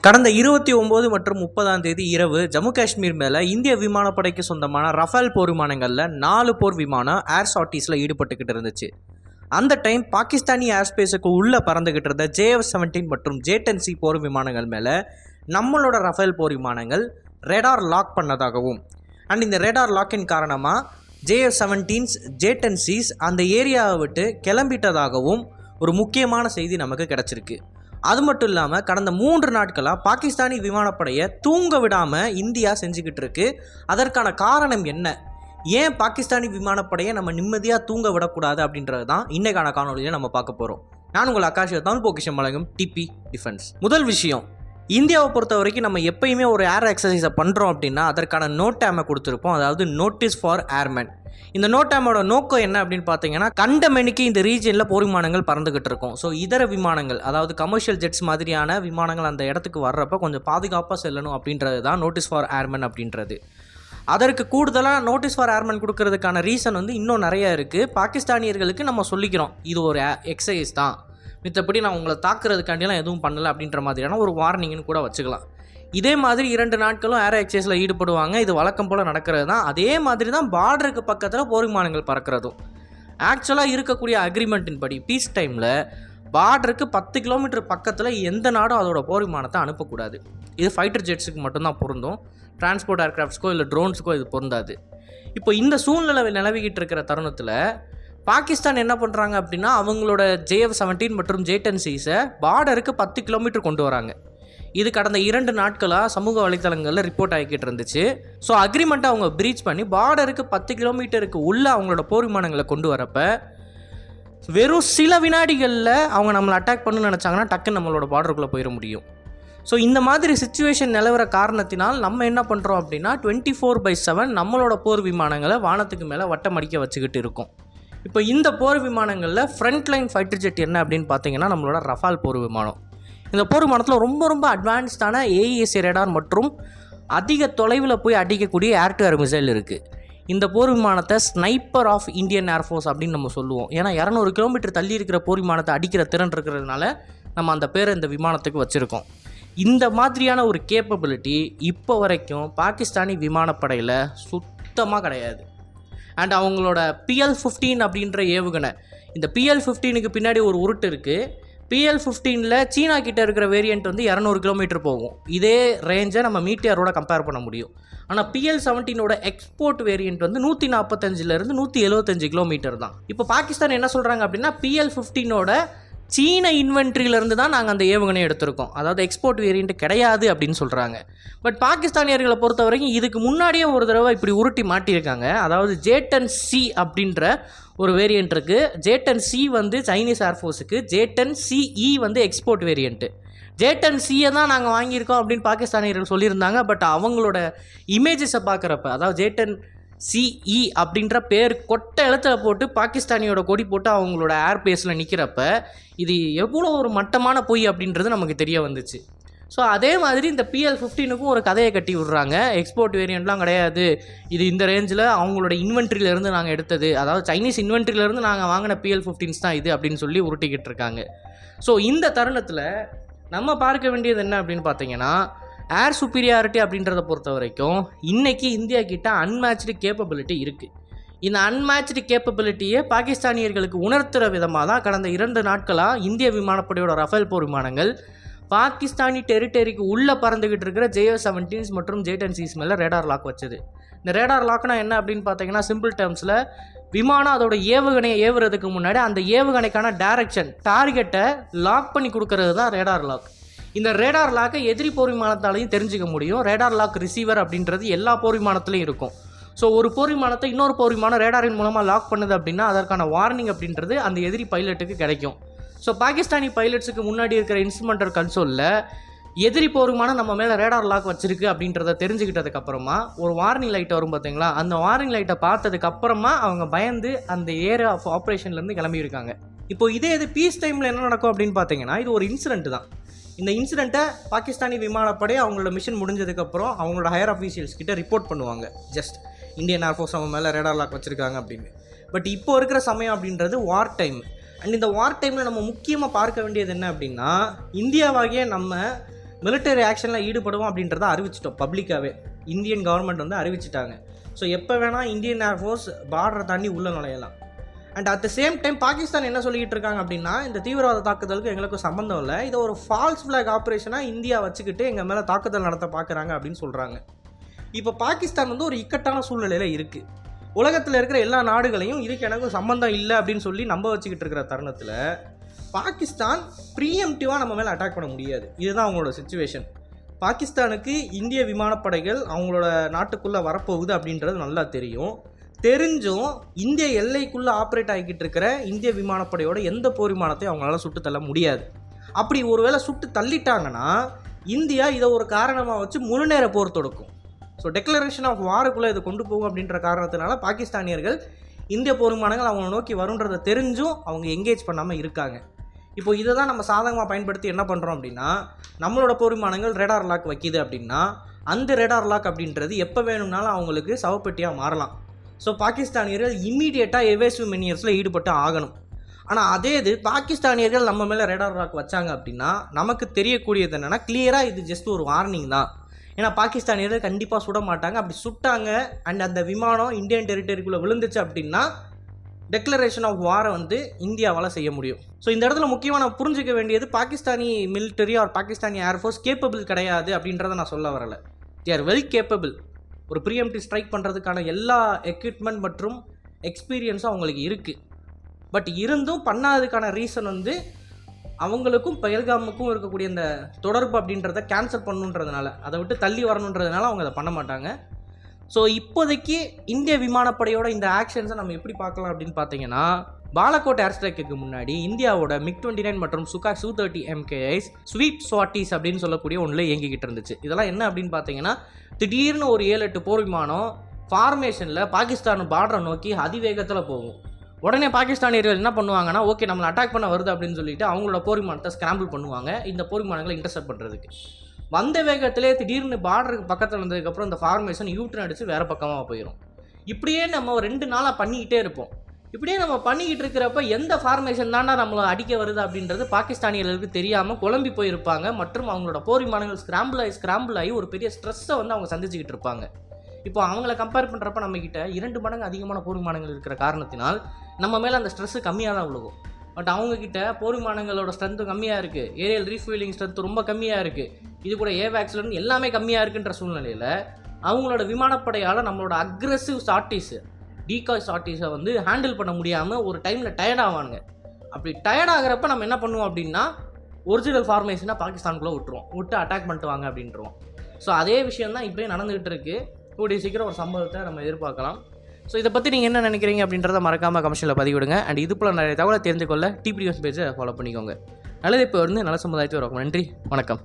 கடந்த 29 மற்றும் 30ஆம் தேதி இரவு ஜம்மு காஷ்மீர் மேலே இந்திய விமானப்படைக்கு சொந்தமான ரஃபேல் போர் விமானங்களில் 4 போர் விமானம் ஏர் சார்ட்டீஸில் ஈடுபட்டுக்கிட்டு இருந்துச்சு. அந்த டைம் பாகிஸ்தானி ஏர்ஸ்பேஸுக்கு உள்ளே பறந்துக்கிட்டு இருந்த JF-17 மற்றும் J-10C போர் விமானங்கள் மேலே நம்மளோட ரஃபேல் போர் விமானங்கள் ரேடார் லாக் பண்ணதாகவும் அண்ட் இந்த ரேடார் லாக்கின் காரணமாக JF-17s J-10Cs அந்த ஏரியாவை விட்டு கிளம்பிட்டதாகவும் ஒரு முக்கியமான செய்தி நமக்கு கிடச்சிருக்கு. அது மட்டும் இல்லாமல் கடந்த 3 நாட்களாக பாகிஸ்தானி விமானப்படையை தூங்க விடாமல் இந்தியா செஞ்சுக்கிட்டு இருக்கு. அதற்கான காரணம் என்ன, ஏன் பாகிஸ்தானி விமானப்படையை நம்ம நிம்மதியாக தூங்க விடக்கூடாது அப்படின்றது தான் இன்றைக்கான காணொலியில் நம்ம பார்க்க போகிறோம். நான் உங்கள் ஆகாஷ் தமிழ் பொக்கிஷம் வழங்கும் டிபி டிஃபென்ஸ். முதல் விஷயம், இந்தியாவை பொறுத்த வரைக்கும் நம்ம எப்பயுமே ஒரு ஏர் எக்ஸசைஸை பண்ணுறோம் அப்படின்னா அதற்கான நோட்டேமை கொடுத்துருப்போம், அதாவது நோட்டீஸ் ஃபார் ஏர்மேன். இந்த நோட்டேமோட நோக்கம் என்ன அப்படின்னு பார்த்தீங்கன்னா, கண்டமெனிக்கு இந்த ரீஜனில் போர் விமானங்கள் பறந்துக்கிட்டு இருக்கும். ஸோ இதர விமானங்கள், அதாவது கமர்ஷியல் ஜெட்ஸ் மாதிரியான விமானங்கள் அந்த இடத்துக்கு வர்றப்ப கொஞ்சம் பாதுகாப்பாக செல்லணும் அப்படின்றது தான் நோட்டீஸ் ஃபார் ஏர்மேன் அப்படின்றது. அதற்கு கூடுதலாக நோட்டீஸ் ஃபார் ஏர்மேன் கொடுக்கறதுக்கான ரீசன் இன்னும் நிறையா இருக்குது. பாகிஸ்தானியர்களுக்கு நம்ம சொல்லிக்கிறோம் இது ஒரு எக்ஸசைஸ் தான், மித்தபடி நான் உங்களை தாக்குறதுக்காண்டியெல்லாம் எதுவும் பண்ணலை அப்படின்ற மாதிரியான ஒரு வார்னிங்னு கூட வச்சுக்கலாம். இதே மாதிரி 2 நாட்களும் ஏர் எக்ஸசைஸில் ஈடுபடுவாங்க. இது வழக்கம் போல் நடக்கிறது தான். அதே மாதிரி தான் பார்டருக்கு பக்கத்தில் போர் விமானங்கள் பறக்கிறதும். ஆக்சுவலாக இருக்கக்கூடிய அக்ரிமெண்ட்டின் படி பீஸ் டைமில் பார்டருக்கு 10 கிலோமீட்டர் பக்கத்தில் எந்த நாடும் அதோட போர் விமானத்தை அனுப்பக்கூடாது. இது ஃபைட்டர் ஜெட்ஸுக்கு மட்டும்தான் பொருந்தும், டிரான்ஸ்போர்ட் ஏர்க்ராஃப்ட்ஸ்க்கோ இல்லை ட்ரோன்ஸுக்கோ இது பொருந்தாது. இப்போ இந்த சூழ்நிலை நிலவிக்கிட்டு இருக்கிற தருணத்தில் பாகிஸ்தான் என்ன பண்ணுறாங்க அப்படின்னா, அவங்களோட JF-17 மற்றும் J-10Cs பார்டருக்கு 10 கிலோமீட்டர் கொண்டு வராங்க. இது கடந்த 2 நாட்களாக சமூக வலைத்தளங்களில் ரிப்போர்ட் ஆகிக்கிட்டு இருந்துச்சு. ஸோ அக்ரிமெண்ட்டை அவங்க பிரீச் பண்ணி பார்டருக்கு 10 கிலோமீட்டருக்கு உள்ளே அவங்களோட போர் விமானங்களை கொண்டு வரப்ப வெறும் சில வினாடிகளில் அவங்க நம்மளை அட்டாக் பண்ணணும்னு நினச்சாங்கன்னா டக்குன்னு நம்மளோட பார்டருக்குள்ளே போயிட முடியும். ஸோ இந்த மாதிரி சிச்சுவேஷன் நிலவர காரணத்தினால் நம்ம என்ன பண்ணுறோம் அப்படின்னா 24/7 நம்மளோட போர் விமானங்களை வானத்துக்கு மேலே வட்டம் அடிக்க வச்சுக்கிட்டு இருக்கோம். இப்போ இந்த போர் விமானங்களில் ஃப்ரண்ட் லைன் ஃபைட்டர் ஜெட் என்ன அப்படின்னு பார்த்தீங்கன்னா நம்மளோட ரஃபால் போர் விமானம். இந்த போர் விமானத்தில் ரொம்ப அட்வான்ஸ்டான AESA ரேடார் மற்றும் அதிக தொலைவில் போய் அடிக்கக்கூடிய ஏர் டு ஏர் மிசைல் இருக்குது. இந்த போர் விமானத்தை ஸ்னைப்பர் ஆஃப் இந்தியன் ஏர்ஃபோர்ஸ் அப்படின்னு நம்ம சொல்லுவோம். ஏன்னா 200 கிலோமீட்டர் தள்ளி இருக்கிற போர் விமானத்தை அடிக்கிற திறன் இருக்கிறதுனால நம்ம அந்த பேரை இந்த விமானத்துக்கு வச்சுருக்கோம். இந்த மாதிரியான ஒரு கேப்பபிலிட்டி இப்போ வரைக்கும் பாகிஸ்தானி விமானப்படையில் சுத்தமாக கிடையாது. அண்ட் அவங்களோட PL-15 அப்படின்ற ஏவுகணை, இந்த PL-15க்கு பின்னாடி ஒரு உருட்டு இருக்குது. PL-15ல் சீனா கிட்ட இருக்கிற வேரியண்ட் 200 கிலோமீட்டர் போகும். இதே ரேஞ்சை நம்ம மீட்டியரோட கம்பேர் பண்ண முடியும். ஆனால் PL-17ஓட எக்ஸ்போர்ட் வேரியண்ட் 145லேருந்து 175 கிலோமீட்டர் தான். இப்போ பாகிஸ்தான் என்ன சொல்கிறாங்க அப்படின்னா, PL-15ஓட சீன இன்வென்ட்ரியிலேருந்து தான் நாங்கள் அந்த ஏவுகணை எடுத்திருக்கோம், அதாவது எக்ஸ்போர்ட் வேரியண்ட் கிடையாது அப்படின்னு சொல்கிறாங்க. பட் பாகிஸ்தானியர்களை பொறுத்த வரைக்கும் இதுக்கு முன்னாடியே ஒரு தடவை இப்படி உருட்டி மாட்டியிருக்காங்க. அதாவது J-10C அப்படின்ற ஒரு வேரியண்ட் இருக்குது. J-10C சைனீஸ் ஏர்ஃபோர்ஸுக்கு, J-10CE எக்ஸ்போர்ட் வேரியண்ட்டு. J-10Cயை தான் நாங்கள் வாங்கியிருக்கோம் அப்படின்னு பாகிஸ்தானியர்கள் சொல்லியிருந்தாங்க. பட் அவங்களோட இமேஜஸை பார்க்குறப்ப, அதாவது J-10CE அப்படின்ற பேர் கொட்டை எழுத்தில் போட்டு பாகிஸ்தானியோட கொடி போட்டு அவங்களோட ஏர்பேஸில் நிற்கிறப்ப இது எவ்வளோ ஒரு மட்டமான பொய் அப்படின்றது நமக்கு தெரிய வந்துச்சு. ஸோ அதே மாதிரி இந்த PL-15க்கும் ஒரு கதையை கட்டி விடுறாங்க. எக்ஸ்போர்ட் வேரியண்ட்லாம் கிடையாது, இது இந்த ரேஞ்சில் அவங்களோட இன்வென்ட்ரியிலேருந்து நாங்கள் எடுத்தது, அதாவது சைனீஸ் இன்வென்ட்ரியிலேருந்து நாங்கள் வாங்கின PL-15s தான் இது அப்படின்னு சொல்லி உருட்டிக்கிட்டு இருக்காங்க. ஸோ இந்த தருணத்தில் நம்ம பார்க்க வேண்டியது என்ன அப்படின்னு பார்த்தீங்கன்னா, ஏர் சுப்பீரியாரிட்டி அப்படின்றத பொறுத்த வரைக்கும் இன்றைக்கி இந்தியா கிட்ட அன்மேட்ச்டு கேப்பபிலிட்டி இருக்குது. இந்த அன்மேட்ச்டு கேப்பபிலிட்டியை பாகிஸ்தானியர்களுக்கு உணர்த்துகிற விதமாக தான் கடந்த 2 நாட்களாக இந்திய விமானப்படையோட ரஃபேல் போர் விமானங்கள் பாகிஸ்தானி டெரிட்டரிக்கு உள்ளே பறந்துக்கிட்டு இருக்கிற JF-17s மற்றும் J-10Cs மேலே ரேடார் லாக் வச்சது. இந்த ரேடார் லாக்னா என்ன அப்படின்னு பார்த்தீங்கன்னா, சிம்பிள் டேர்ம்ஸில் விமானம் அதோட ஏவுகணையை ஏவுறதுக்கு முன்னாடி அந்த ஏவுகணைக்கான டைரக்ஷன், டார்கெட்டை லாக் பண்ணி கொடுக்கறது தான் ரேடார் லாக். இந்த ரேடார் லாக்கை எதிரி போர் விமானத்தாலையும் தெரிஞ்சிக்க முடியும். ரேடார் லாக் ரிசீவர் அப்படின்றது எல்லா போர் விமானத்துலையும் இருக்கும். ஸோ ஒரு போர் விமானத்தை இன்னொரு போர் விமானம் ரேடாரின் மூலமாக லாக் பண்ணுது அப்படின்னா அதற்கான வார்னிங் அப்படின்றது அந்த எதிரி பைலட்டுக்கு கிடைக்கும். ஸோ பாகிஸ்தானி பைலட்ஸுக்கு முன்னாடி இருக்கிற இன்ஸ்ட்ருமெண்டல் கன்சோலில் எதிரி போர் விமானம் நம்ம மேலே ரேடார் லாக் வச்சிருக்கு அப்படின்றத தெரிஞ்சுக்கிட்டதுக்கப்புறமா ஒரு வார்னிங் லைட் வரும் பார்த்தீங்களா, அந்த வார்னிங் லைட்டை பார்த்ததுக்கப்புறமா அவங்க பயந்து அந்த ஏரியா ஆஃப் ஆப்ரேஷன்லேருந்து கிளம்பியிருக்காங்க. இப்போ இது பீஸ் டைமில் என்ன நடக்கும் அப்படின்னு பார்த்தீங்கன்னா, இது ஒரு இன்சிடென்ட் தான். இந்த இன்சிடெண்ட்டை பாகிஸ்தானி விமானப்படை அவங்களோட மிஷன் முடிஞ்சதுக்கப்புறம் அவங்களோட ஹையர் அஃபீஷியல்ஸ் கிட்ட ரிப்போர்ட் பண்ணுவாங்க. ஜஸ்ட் இந்தியன் ஏர்ஃபோர்ஸ் அவங்க மேலே ரேடார் லாக் வச்சுருக்காங்க அப்படின்னு. பட் இப்போ இருக்கிற சமயம் அப்படின்றது வார் டைம். அண்ட் இந்த வார் டைமில் நம்ம முக்கியமாக பார்க்க வேண்டியது என்ன அப்படின்னா, இந்தியாவாகிய நம்ம மிலிட்டரி ஆக்ஷனில் ஈடுபடுவோம் அப்படின்றத அறிவிச்சிட்டோம் பப்ளிக்காகவே. இந்தியன் கவர்மெண்ட் வந்து அறிவிச்சிட்டாங்க. ஸோ எப்போ வேணால் இந்தியன் ஏர்ஃபோர்ஸ் பார்டரை தாண்டி உள்ளே நுழையலாம். And at the same time Pakistan என்ன சொல்லிக்கிட்டு இருக்காங்க அப்படின்னா, இந்த தீவிரவாத தாக்குதலுக்கு எங்களுக்கு சம்மந்தம் இல்லை, இதை ஒரு ஃபால்ஸ் ஃப்ளாக் ஆப்ரேஷனாக இந்தியா வச்சுக்கிட்டு எங்கள் மேலே தாக்குதல் நடத்த பார்க்குறாங்க அப்படின்னு சொல்கிறாங்க. இப்போ பாகிஸ்தான் வந்து ஒரு இக்கட்டான சூழ்நிலையில் இருக்குது. உலகத்தில் இருக்கிற எல்லா நாடுகளையும் இதுக்கு எனக்கு சம்மந்தம் இல்லை அப்படின்னு சொல்லி நம்ப வச்சுக்கிட்டு இருக்கிற தருணத்தில் பாகிஸ்தான் ப்ரீஎம்டிவாக நம்ம மேலே அட்டாக் பண்ண முடியாது. இதுதான் அவங்களோட சிச்சுவேஷன். பாகிஸ்தானுக்கு இந்திய விமானப்படைகள் அவங்களோட நாட்டுக்குள்ளே வரப்போகுது அப்படின்றது நல்லா தெரிஞ்சும் இந்திய எல்லைக்குள்ளே ஆப்ரேட் ஆகிக்கிட்டு இருக்கிற இந்திய விமானப்படையோட எந்த போர் விமானத்தையும் அவங்களால சுட்டு தள்ள முடியாது. அப்படி ஒருவேளை சுட்டு தள்ளிட்டாங்கன்னா இந்தியா இதை ஒரு காரணமாக வச்சு முழு நேர போர் தொடுக்கும். ஸோ டெக்ளரேஷன் ஆஃப் வாருக்குள்ளே இதை கொண்டு போகும் அப்படின்ற காரணத்தினால பாகிஸ்தானியர்கள் இந்திய போர் விமானங்கள் அவங்களை நோக்கி வருன்றதை தெரிஞ்சும் அவங்க எங்கேஜ் பண்ணாமல் இருக்காங்க. இப்போ இதை தான் நம்ம சாதகமாக பயன்படுத்தி என்ன பண்ணுறோம் அப்படின்னா, நம்மளோட போர் விமானங்கள் ரேடார் லாக் வைக்கிது அப்படின்னா அந்த ரேடார் லாக் அப்படின்றது எப்போ வேணும்னாலும் அவங்களுக்கு சவப்பெட்டியாக மாறலாம். ஸோ பாகிஸ்தானியர்கள் இம்மீடியட்டாக எவேசிவ் மெனியர்ஸில் ஈடுபட்டு ஆகணும். ஆனால் அதே இது பாகிஸ்தானியர்கள் நம்ம மேலே ரேடார் லாக் வச்சாங்க அப்படின்னா நமக்கு தெரியக்கூடியது என்னென்னா, கிளியராக இது ஜஸ்ட் ஒரு வார்னிங் தான். ஏன்னா பாகிஸ்தானியர்கள் கண்டிப்பாக சுட மாட்டாங்க. அப்படி சுட்டாங்க அண்ட் அந்த விமானம் இந்தியன் டெரிட்டரிக்குள்ளே விழுந்துச்சு அப்படின்னா டெக்ளரேஷன் ஆஃப் வாரை வந்து இந்தியாவால் செய்ய முடியும். ஸோ இந்த இடத்துல முக்கியமாக நான் புரிஞ்சிக்க வேண்டியது, Pakistani military or Pakistani air force capable கிடையாது அப்படின்றத நான் சொல்ல வரலை. They are well capable. ஒரு ப்ரீஎம்டிவ் ஸ்ட்ரைக் பண்ணுறதுக்கான எல்லா எக்யூப்மெண்ட் மற்றும் எக்ஸ்பீரியன்ஸும் அவங்களுக்கு இருக்குது. பட் இருந்தும் பண்ணாததுக்கான ரீசன் வந்து அவங்களுக்கும் பஹல்காமுக்கும் இருக்கக்கூடிய இந்த தொடர்பு அப்படின்றத கேன்சல் பண்ணுன்றதுனால, அதை விட்டு தள்ளி வரணுன்றதுனால அவங்க அதை பண்ண மாட்டாங்க. ஸோ இப்போதைக்கு இந்திய விமானப்படையோட இந்த ஆக்ஷன்ஸை நம்ம எப்படி பார்க்கலாம் அப்படின்னு பார்த்தீங்கன்னா, பாலக்கோட் ஏர் ஸ்ட்ரைக்கு முன்னாடி இந்தியாவோட MiG-29 மற்றும் சுகாய் Su-30 MKIs ஸ்வீட் ஸ்வாட்டீஸ் அப்படின்னு சொல்லக்கூடிய ஒன்றில் இயங்கிக்கிட்டு இருந்துச்சு. இதெல்லாம் என்ன அப்படின்னு பார்த்தீங்கன்னா, திடீர்னு ஒரு 7-8 போர் விமானம் ஃபார்மேஷனில் பாகிஸ்தான் பார்டரை நோக்கி அதிவேகத்தில் போகும். உடனே பாகிஸ்தானியர்கள் என்ன பண்ணுவாங்கன்னா, ஓகே நம்மளை அட்டாக் பண்ண வருது அப்படின்னு சொல்லிட்டு அவங்களோட போர் விமானத்தை ஸ்கிராம்பிள் பண்ணுவாங்க இந்த போர் விமானங்களை இன்டர்செப்ட் பண்ணுறதுக்கு. வந்த வேகத்திலே திடீர்னு பார்டருக்கு பக்கத்தில் வந்ததுக்கப்புறம் இந்த ஃபார்மேஷன் யூட்டன் அடித்து வேறு பக்கமாக போயிடும். இப்படியே நம்ம 2 நாளாக பண்ணிக்கிட்டே இருப்போம். இப்படியே நம்ம பண்ணிக்கிட்டு இருக்கிறப்ப எந்த ஃபார்மேஷன் தாண்டா நம்மளை அடிக்க வருது அப்படின்றது பாகிஸ்தானியர்களுக்கு தெரியாமல் குழம்பி போயிருப்பாங்க. மற்றும் அவங்களோட போர் விமானங்கள் ஸ்கிராம்பிள் ஆகி ஒரு பெரிய ஸ்ட்ரெஸ்ஸை வந்து அவங்க சந்திச்சுக்கிட்டு இருப்பாங்க. இப்போ அவங்கள கம்பேர் பண்ணுறப்ப நம்மக்கிட்ட 2 மடங்கு அதிகமான போர் விமானங்கள் இருக்கிற காரணத்தினால் நம்ம மேலே அந்த ஸ்ட்ரெஸ்ஸு கம்மியாக தான் விழுகும். பட் அவங்கக்கிட்ட போர் விமானங்களோட ஸ்ட்ரென்த்து கம்மியாக இருக்குது, ஏரியல் ரீஃப்யூலிங் ஸ்ட்ரென்த்து ரொம்ப கம்மியாக இருக்குது, இது கூட ஏவாக்ஸ்லேருந்து எல்லாமே கம்மியாக இருக்குன்ற சூழ்நிலையில் அவங்களோட விமானப்படையால் நம்மளோட அக்ரெசிவ் சார்ட்டீஸு டீகாய் சார்ட்டீஸை வந்து ஹேண்டில் பண்ண முடியாமல் ஒரு டைமில் டயர்ட் ஆவானுங்க. அப்படி டயர்ட் ஆகிறப்ப நம்ம என்ன பண்ணுவோம் அப்படின்னா, ஒரிஜினல் ஃபார்மேஷனாக பாகிஸ்தானுக்குள்ளே விட்டு அட்டாக் பண்ணிட்டு வாங்க அப்படின்றோம். ஸோ அதே விஷயம் தான் இப்போயும் நடந்துகிட்டு இருக்குது. கூடிய சீக்கிரம் ஒரு சம்பவத்தை நம்ம எதிர்பார்க்கலாம். ஸோ இதை பற்றி நீங்கள் என்ன நினைக்கிறீங்க அப்படின்றத மறக்காமல் கமெண்ட்ஸில் பதிவிடுங்க. அண்ட் இது போல் நிறைய தகவலை தெரிஞ்சுக்கொள்ள டிபி நியூஸ் பேஜை ஃபாலோ பண்ணிக்கோங்க. நல்லது இப்போ நல்ல சமுதாயத்தை வரும். நன்றி, வணக்கம்.